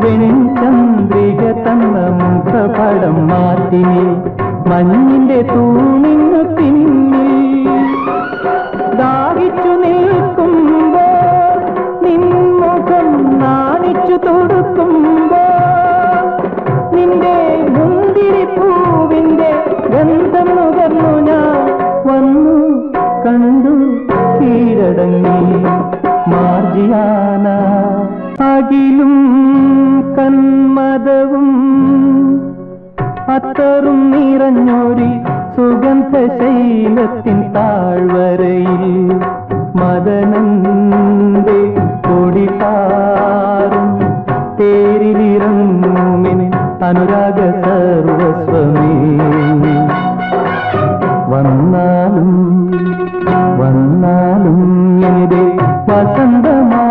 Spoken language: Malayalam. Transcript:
വെൺചന്ദ്രിക തന്ന മുഖപടം മാറ്റി മഞ്ഞിന്റെ തൂണിന് പിന്നിൽ ദാഹിച്ചു നിൽക്കുമ്പോൾ നിൻമുഖം നാണിച്ചു തൊടുക്കുമ്പോൾ നിന്റെ മുന്തിരിപ്പൂവിന്റെ ഗന്ധം നുകർന്നു ഞാൻ വന്നു കണ്ടു കീഴടങ്ങി മാർജിയാന അകിലും കന്മദവും അത്തറും നിറഞ്ഞൊരി സുഗന്ധശൈലത്തിൻ താഴ്വരയിൽ മദനന്റെ കൊടിപാറും തേരിലിറങ്ങുമിൻ അനുരാഗ സർവസ്വമേ വന്നാലും വന്നാലും എന്റെ വസന്തമാ